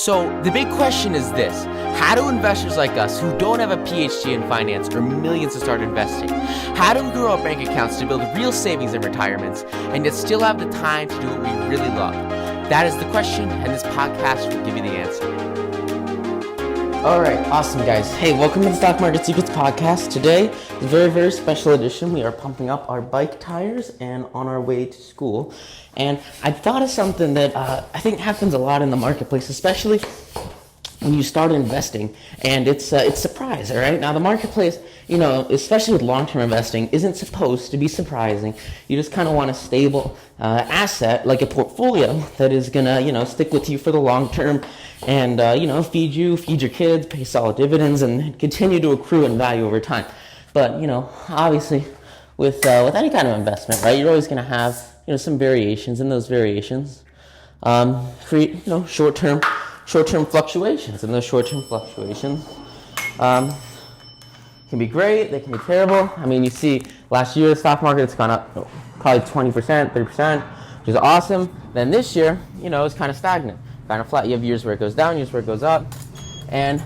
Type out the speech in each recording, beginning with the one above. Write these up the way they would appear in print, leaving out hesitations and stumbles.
So the big question is this: how do investors like us who don't have a PhD in finance or millions to start investing, how do we grow our bank accounts to build real savings in retirements and yet still have the time to do what we really love? That is the question, and this podcast will give you the answer. All right, awesome guys. Hey, welcome to the Stock Market Secrets podcast. Today is a very, very special edition. We are pumping up our bike tires and on our way to school. And I thought of something that I think happens a lot in the marketplace, especially when you start investing, and it's surprise, all right? Now, the marketplace, especially with long-term investing, isn't supposed to be surprising. You just kind of want a stable asset, like a portfolio that is gonna, stick with you for the long term and, feed your kids, pay solid dividends, and continue to accrue in value over time. But, obviously, with any kind of investment, right, you're always gonna have, some variations, and those variations create, short-term fluctuations, and those short-term fluctuations can be great, they can be terrible. I mean, you see last year the stock market's gone up probably 20%, 30%, which is awesome. Then this year, it's kind of stagnant, kind of flat. You have years where it goes down, years where it goes up, and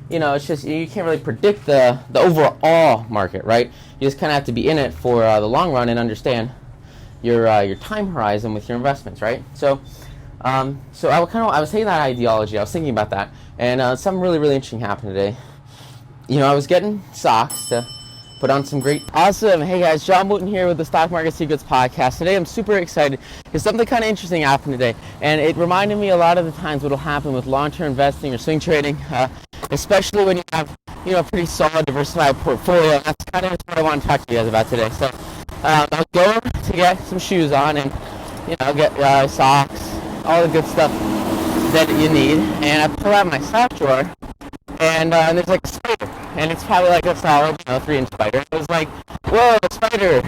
it's just, you can't really predict the overall market, right? You just kind of have to be in it for the long run and understand your time horizon with your investments, right? So I was taking that ideology, I was thinking about that, and something really, really interesting happened today. I was getting stocks to put on some great, awesome. Hey guys, John Wooten here with the Stock Market Secrets podcast. Today I'm super excited because something kind of interesting happened today, and it reminded me a lot of the times what will happen with long-term investing or swing trading, especially when you have, a pretty solid, diversified portfolio. That's kind of what I want to talk to you guys about today. So I was going to get some shoes on and, get socks, all the good stuff that you need, and I pull out my sock drawer, and there's like a spider, and it's probably like a solid, 3-inch spider. It was like, whoa, a spider,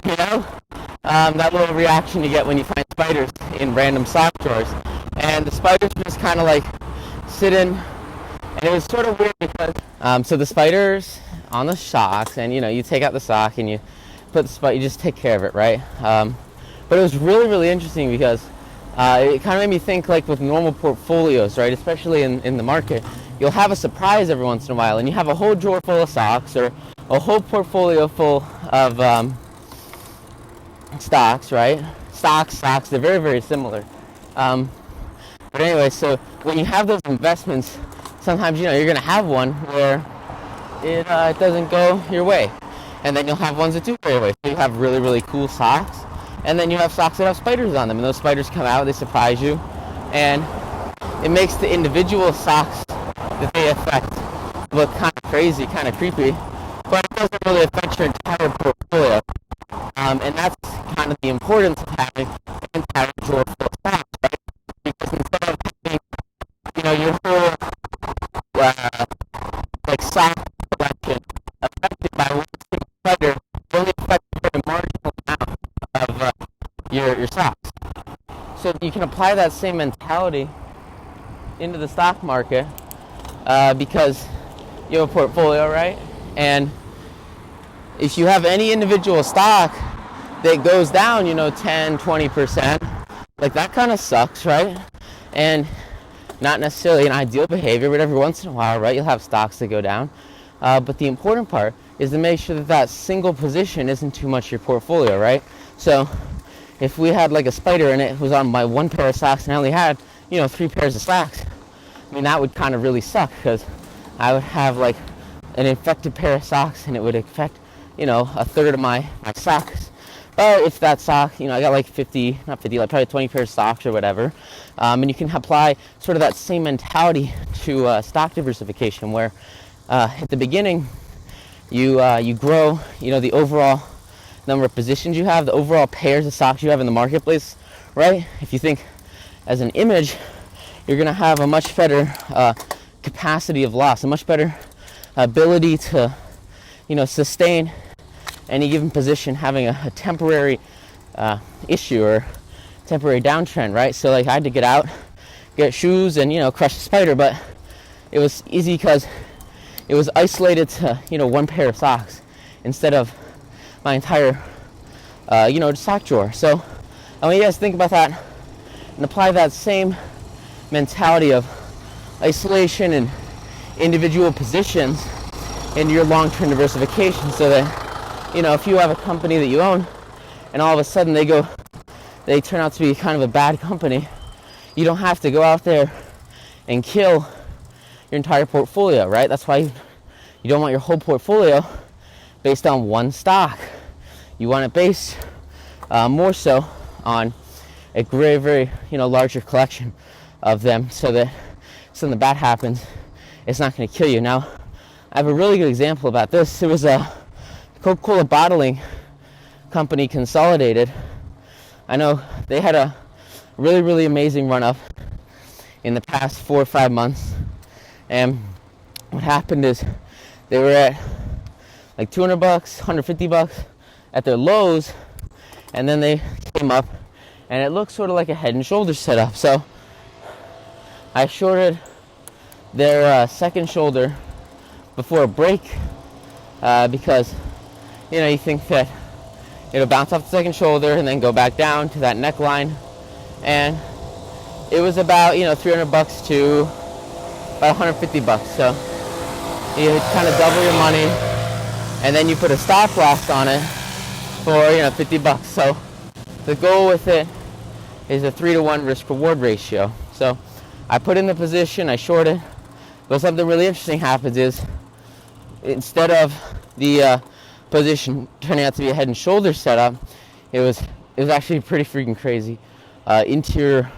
that little reaction you get when you find spiders in random sock drawers, and the spiders were just kind of like sitting, and it was sort of weird because, so the spider's on the socks, and you take out the sock and you put the spider, you just take care of it, right? But it was really, really interesting because it kind of made me think, like with normal portfolios, right, especially in the market, you'll have a surprise every once in a while, and you have a whole drawer full of socks or a whole portfolio full of stocks, right? Stocks, they're very, very similar. But anyway, so when you have those investments, sometimes, you're going to have one where it doesn't go your way, and then you'll have ones that do go your way. So you have really, really cool socks, and then you have socks that have spiders on them, and those spiders come out, they surprise you, and it makes the individual socks that they affect look kind of crazy, kind of creepy, but it doesn't really affect your entire portfolio. And that's kind of the importance of having an entire drawer full of stocks, right? Because instead of having, your whole sock collection affected by one single spider, it only affects a very marginal amount of your socks. So you can apply that same mentality into the stock market because you have a portfolio, right? And if you have any individual stock that goes down, 10, 20%, like that kind of sucks, right? And not necessarily an ideal behavior, but every once in a while, right, you'll have stocks that go down. But the important part is to make sure that single position isn't too much your portfolio, right? So if we had like a spider and it was on my one pair of socks and I only had, 3 pairs of socks, I mean, that would kind of really suck because I would have like an infected pair of socks and it would affect, a third of my socks. But if that sock, I got like probably 20 pairs of socks or whatever, and you can apply sort of that same mentality to stock diversification where at the beginning you grow, the overall number of positions you have, the overall pairs of stocks you have in the marketplace, right? If you think as an image, you're going to have a much better capacity of loss, a much better ability to, sustain any given position having a temporary issue or temporary downtrend, right? So like I had to get out, get shoes, and crush the spider, but it was easy because it was isolated to one pair of socks instead of my entire sock drawer. So I want you guys to think about that and apply that same mentality of isolation and individual positions into your long-term diversification, so that, if you have a company that you own and all of a sudden they turn out to be kind of a bad company, you don't have to go out there and kill your entire portfolio, right? That's why you don't want your whole portfolio based on one stock. You want it based more so on a very, very, larger collection of them, so that something bad happens, it's not going to kill you. Now, I have a really good example about this. It was a Coca-Cola bottling company consolidated. I know they had a really, really amazing run up in the past 4 or 5 months. And what happened is they were at like $200, $150 at their lows, and then they came up, and it looked sort of like a head and shoulders setup. So I shorted their second shoulder before a break because you think that it'll bounce off the second shoulder and then go back down to that neckline, and it was about $300 to about $150. So you kind of double your money, and then you put a stop loss on it for $50. So the goal with it is a 3-to-1 risk reward ratio. So I put in the position, I shorted, but something really interesting happens is, instead of the position turning out to be a head and shoulders setup, it was actually pretty freaking crazy interior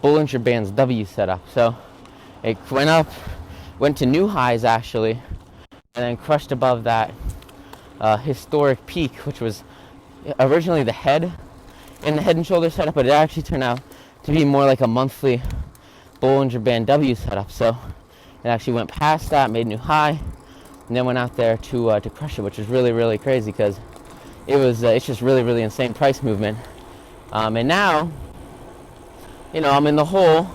Bollinger Bands W setup. So it went to new highs actually, and then crushed above that historic peak, which was originally the head in the head and shoulder setup, but it actually turned out to be more like a monthly Bollinger Band W setup. So it actually went past that, made a new high, and then went out there to crush it, which is really, really crazy because it's just really, really insane price movement. And now, I'm in the hole.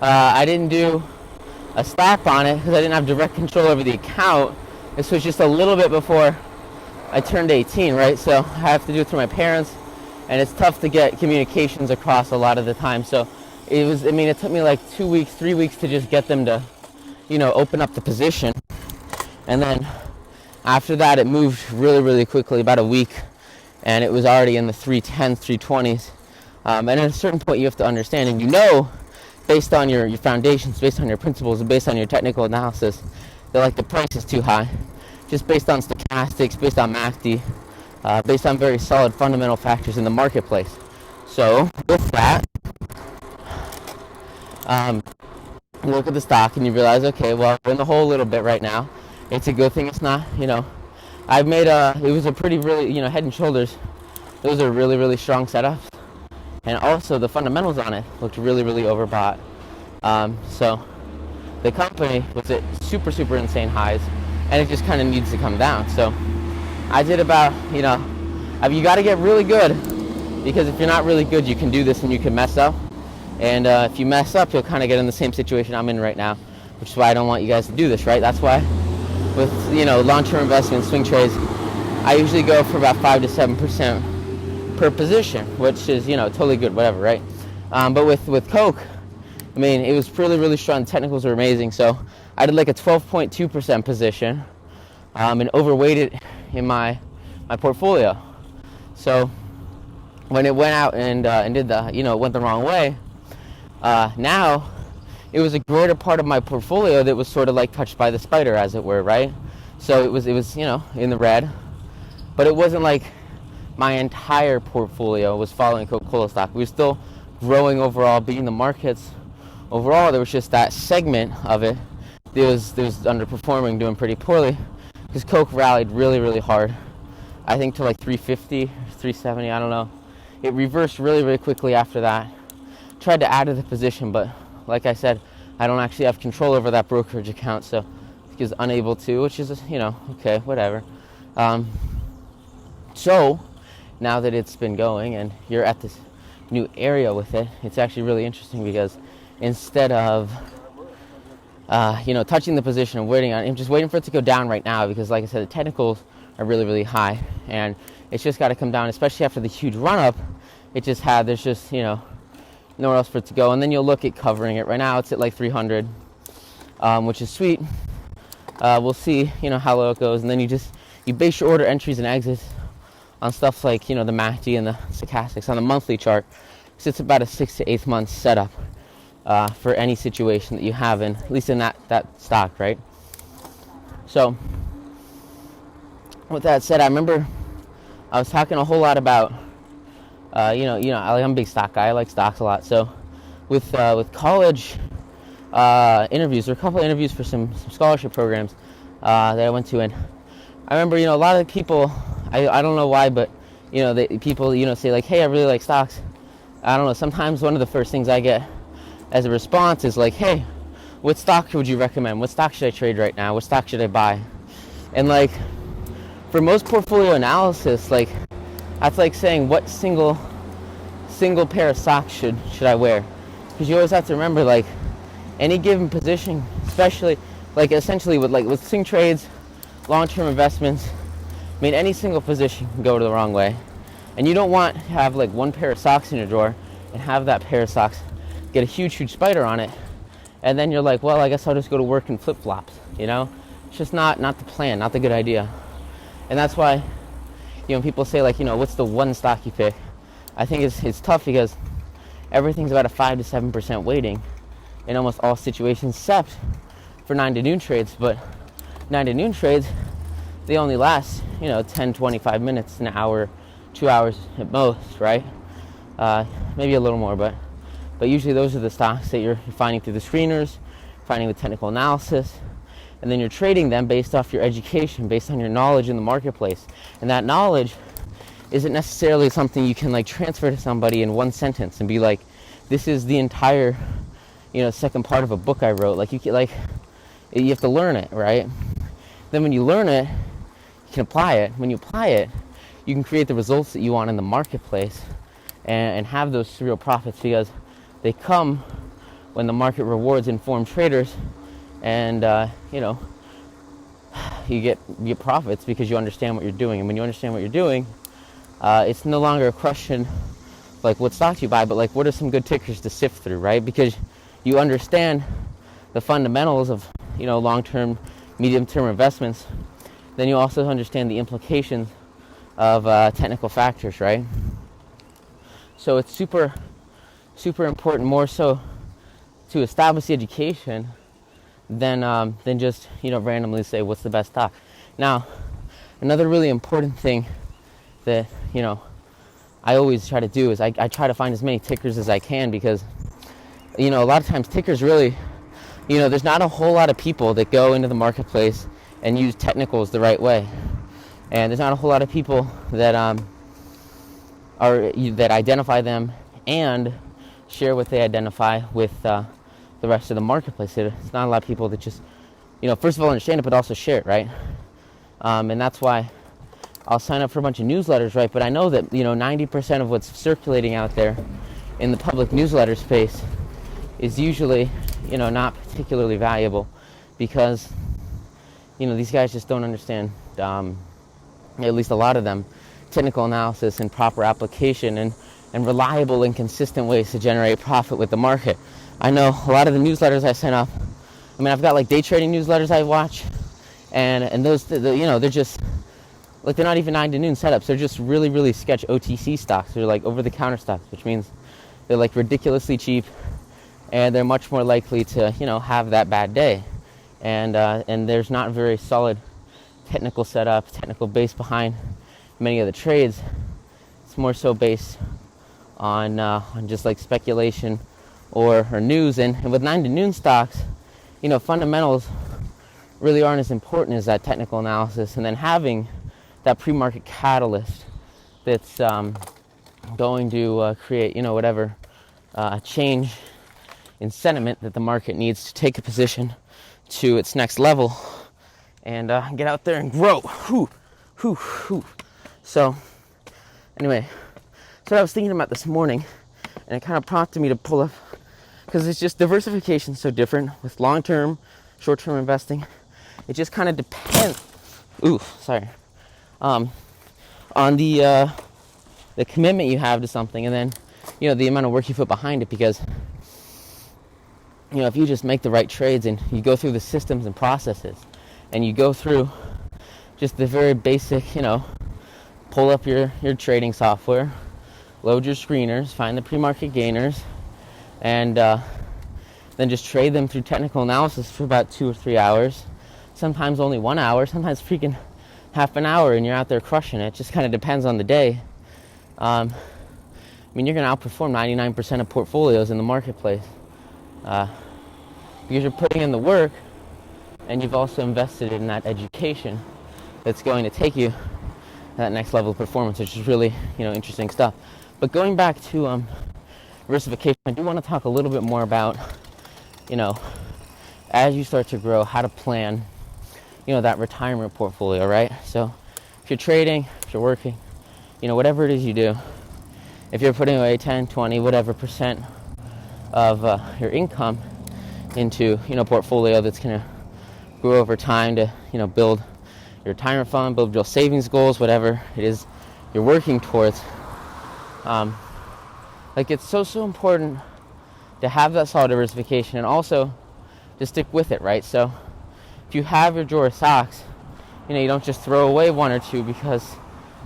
I didn't do a stop on it because I didn't have direct control over the account. This was just a little bit before I turned 18, right? So I have to do it through my parents, and it's tough to get communications across a lot of the time. So it took me like 2 weeks, 3 weeks to just get them to, open up the position. And then after that, it moved really, really quickly, about a week, and it was already in the 310s, 320s. And at a certain point, you have to understand, and based on your foundations, based on your principles, and based on your technical analysis, that the price is too high, just based on stochastics, based on MACD, based on very solid fundamental factors in the marketplace. So with that, you look at the stock and you realize, okay, well, we're in the hole a little bit right now. It's a good thing it's not, I've made it was a pretty really, head and shoulders. Those are really, really strong setups. And also the fundamentals on it looked really, really overbought. So the company was at super, super insane highs, and it just kind of needs to come down. So I did about, you got to get really good, because if you're not really good, you can do this and you can mess up. And if you mess up, you'll kind of get in the same situation I'm in right now, which is why I don't want you guys to do this, right? That's why with, long-term investment swing trades, I usually go for about 5 to 7% per position, which is, totally good, whatever, right? But with Coke, it was really, really strong. The technicals were amazing. So I did like a 12.2% position and overweighted in my portfolio. So when it went out and did the, went the wrong way, now it was a greater part of my portfolio that was sort of like touched by the spider, as it were, right? So it was in the red, but it wasn't like my entire portfolio was following Coca-Cola stock. We were still growing overall, beating the markets overall. There was just that segment of it that was underperforming, doing pretty poorly, because Coke rallied really, really hard. I think to like 350, 370, I don't know. It reversed really, really quickly after that. Tried to add to the position, but like I said, I don't actually have control over that brokerage account, so I was unable to, which is, okay, whatever. So now that it's been going and you're at this new area with it, it's actually really interesting, because instead of touching the position and waiting on it, I'm just waiting for it to go down right now, because like I said, the technicals are really, really high, and it's just got to come down, especially after the huge run up there's just nowhere else for it to go. And then you'll look at covering it. Right now it's at like 300, which is sweet. We'll see, how low it goes, and then you base your order entries and exits on stuff like, the MACD and the stochastics on the monthly chart. So it's about a 6 to 8 month setup for any situation that you have in, at least in that stock, right? So with that said, I remember I was talking a whole lot about, I'm a big stock guy. I like stocks a lot. So with college interviews, there were a couple of interviews for some scholarship programs that I went to, and I remember, a lot of the people, I don't know why, but, people, say like, hey, I really like stocks. I don't know, sometimes one of the first things I get as a response is like, hey, what stock would you recommend? What stock should I trade right now? What stock should I buy? And like, for most portfolio analysis, like, that's like saying what single pair of socks should I wear? Because you always have to remember, like, any given position, especially, like, essentially with swing trades, long-term investments, I mean, any single position can go the wrong way. And you don't want to have like one pair of socks in your drawer and have that pair of socks get a huge spider on it, and then you're like, well, I guess I'll just go to work in flip-flops, It's just not the plan, not the good idea. And that's why, people say like, what's the one stock you pick? I think it's tough because everything's about a 5 to 7% weighting in almost all situations, except for 9 to noon trades. But 9 to noon trades, they only last, 10, 25 minutes, an hour, 2 hours at most, right? Maybe a little more, but usually those are the stocks that you're finding through the screeners, finding with technical analysis, and then you're trading them based off your education, based on your knowledge in the marketplace. And that knowledge isn't necessarily something you can like transfer to somebody in one sentence and be like, this is the entire, second part of a book I wrote. Like, you have to learn it, right? Then when you learn it, you can apply it. When you apply it, you can create the results that you want in the marketplace and have those real profits, because they come when the market rewards informed traders, and you get profits because you understand what you're doing. And when you understand what you're doing, it's no longer a question like what stocks you buy, but like what are some good tickers to sift through, right? Because you understand the fundamentals of long-term, medium-term investments. Then you also understand the implications of technical factors, right? So it's super important, more so to establish the education than just randomly say what's the best stock. Now, another really important thing that I always try to do is I try to find as many tickers as I can, because a lot of times tickers really, there's not a whole lot of people that go into the marketplace and use technicals the right way, and there's not a whole lot of people that that identify them and share what they identify with the rest of the marketplace. It's not a lot of people that just first of all understand it, but also share it, right? And that's why I'll sign up for a bunch of newsletters, right? But I know that 90% of what's circulating out there in the public newsletter space is usually not particularly valuable, because these guys just don't understand, at least a lot of them, technical analysis and proper application and reliable and consistent ways to generate profit with the market. I know a lot of the newsletters I sign up, I've got like day trading newsletters I watch, and those, they're just like, they're not even 9 to noon setups. They're just really sketch OTC stocks. They're like over-the-counter stocks, which means they're like ridiculously cheap, and they're much more likely to have that bad day. And there's not very solid technical setup, technical base behind many of the trades. It's more so based on just like speculation or news. And with 9 to noon stocks, fundamentals really aren't as important as that technical analysis. And then having that pre-market catalyst that's going to create, whatever change in sentiment that the market needs to take a position to its next level and get out there and grow. So anyway, that's what I was thinking about this morning, and it kind of prompted me to pull up, because it's just diversification so different with long-term, short-term investing. It just kind of depends. On the commitment you have to something, and then the amount of work you put behind it. Because if you just make the right trades and you go through the systems and processes, and you go through just the very basic, pull up your trading software, load your screeners, find the pre-market gainers, and then just trade them through technical analysis for about 2 or 3 hours, sometimes only 1 hour, sometimes freaking half an hour, and you're out there crushing it. It just kind of depends on the day. You're going to outperform 99% of portfolios in the marketplace because you're putting in the work, and you've also invested in that education that's going to take you to that next level of performance, which is really, interesting stuff. But going back to diversification, I do want to talk a little bit more about, as you start to grow, how to plan, that retirement portfolio, right? So if you're trading, if you're working, whatever it is you do, if you're putting away 10, 20, whatever percent of your income into, portfolio that's going to grow over time to, build your retirement fund, build your savings goals, whatever it is you're working towards. It's so important to have that solid diversification and also to stick with it, right? So if you have your drawer of socks, you don't just throw away one or two because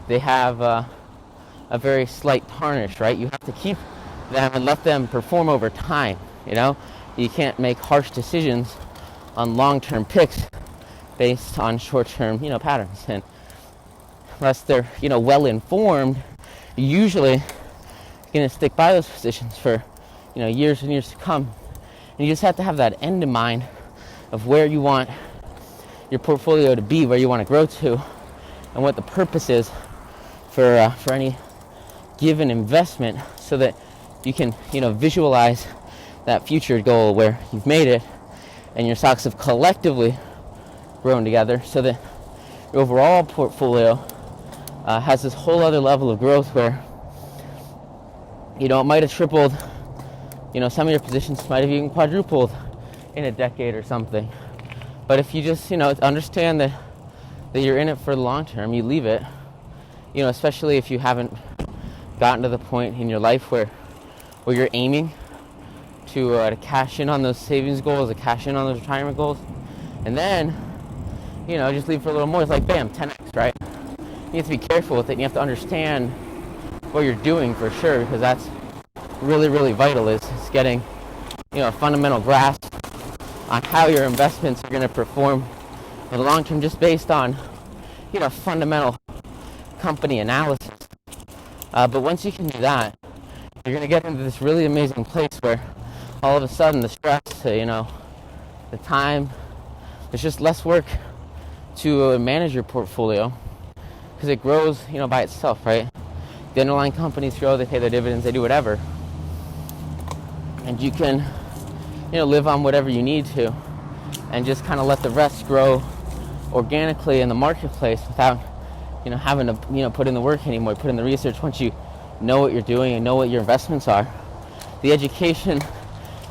they have a very slight tarnish, right? You have to keep them and let them perform over time, You can't make harsh decisions on long-term picks based on short-term, patterns. And unless they're, well-informed, you're usually going to stick by those positions for, years and years to come. And you just have to have that end in mind of where you want your portfolio to be, where you want to grow to, and what the purpose is for any given investment, so that you can, visualize that future goal where you've made it and your stocks have collectively grown together, so that your overall portfolio has this whole other level of growth where, it might have tripled, some of your positions might have even quadrupled in a decade or something. But if you just, understand that you're in it for the long term, you leave it, especially if you haven't gotten to the point in your life where you're aiming to cash in on those savings goals, to cash in on those retirement goals, and then, just leave for a little more. It's like, bam, 10x, right? You have to be careful with it, and you have to understand what you're doing for sure, because that's really, really vital, is getting, a fundamental grasp on how your investments are going to perform in the long term, just based on, fundamental company analysis. But once you can do that, you're going to get into this really amazing place where all of a sudden the stress, the time, there's just less work to manage your portfolio, because it grows, by itself, right? The underlying companies grow, they pay their dividends, they do whatever. And you can, live on whatever you need to, and just kind of let the rest grow organically in the marketplace without, having to, put in the work anymore, put in the research. Once you know what you're doing and know what your investments are, the education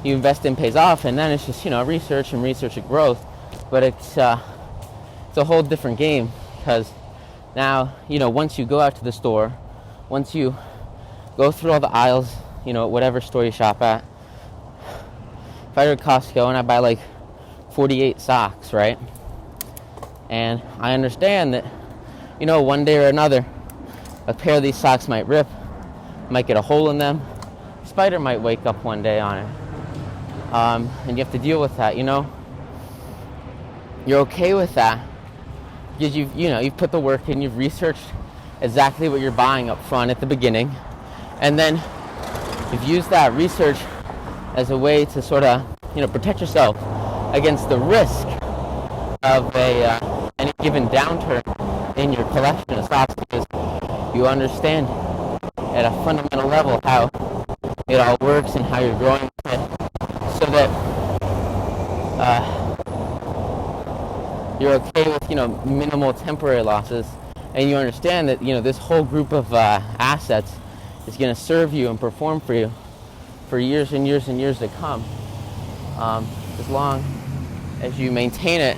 you invest in pays off, and then it's just, research and growth. But it's a whole different game, because now, once you go out to the store, once you go through all the aisles, whatever store you shop at. If I go to Costco and I buy like 48 socks, right? And I understand that, one day or another, a pair of these socks might rip, might get a hole in them. A spider might wake up one day on it. And you have to deal with that, You're okay with that because you've put the work in, you've researched exactly what you're buying up front at the beginning, and then you've used that research as a way to sort of, protect yourself against the risk of any given downturn in your collection of stocks, because you understand at a fundamental level how it all works and how you're growing it, so that you're okay with, minimal temporary losses, and you understand that, this whole group of assets is going to serve you and perform for you for years and years and years to come, as long as you maintain it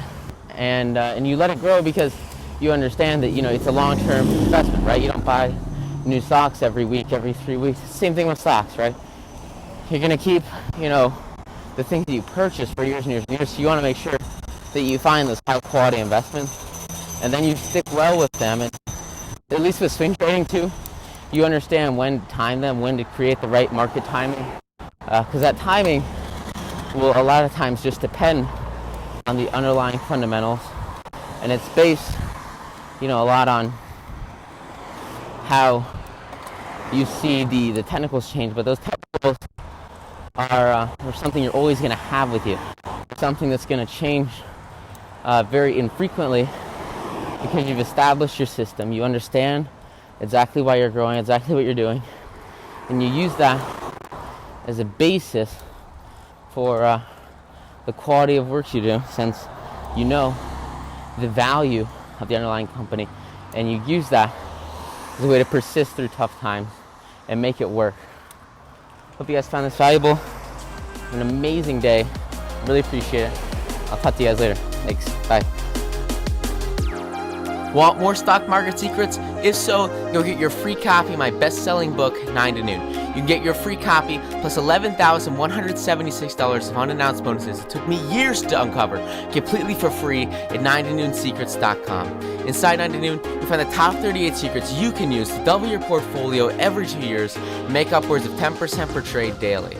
and you let it grow, because you understand that, it's a long-term investment, right? You don't buy new stocks every week, every 3 weeks. Same thing with stocks, right? You're going to keep, the things that you purchase for years and years and years. So you want to make sure that you find those high quality investments, and then you stick well with them. And at least with swing trading too, you understand when to time them, when to create the right market timing, because that timing will a lot of times just depend on the underlying fundamentals, and it's based, a lot on how you see the technicals change. But those technicals are something you're always going to have with you, something that's going to change very infrequently, because you've established your system. You understand exactly why you're growing, exactly what you're doing, and you use that as a basis for the quality of work you do, since you know the value of the underlying company, and you use that as a way to persist through tough times and make it work. Hope you guys found this valuable. Have an amazing day. Really appreciate it. I'll talk to you guys later. Thanks. Bye. Want more stock market secrets? If so, go get your free copy of my best-selling book, 9 to Noon. You can get your free copy plus $11,176 of unannounced bonuses it took me years to uncover, completely for free at 9tonoonsecrets.com. Inside 9 to Noon, you'll find the top 38 secrets you can use to double your portfolio every 2 years and make upwards of 10% per trade daily.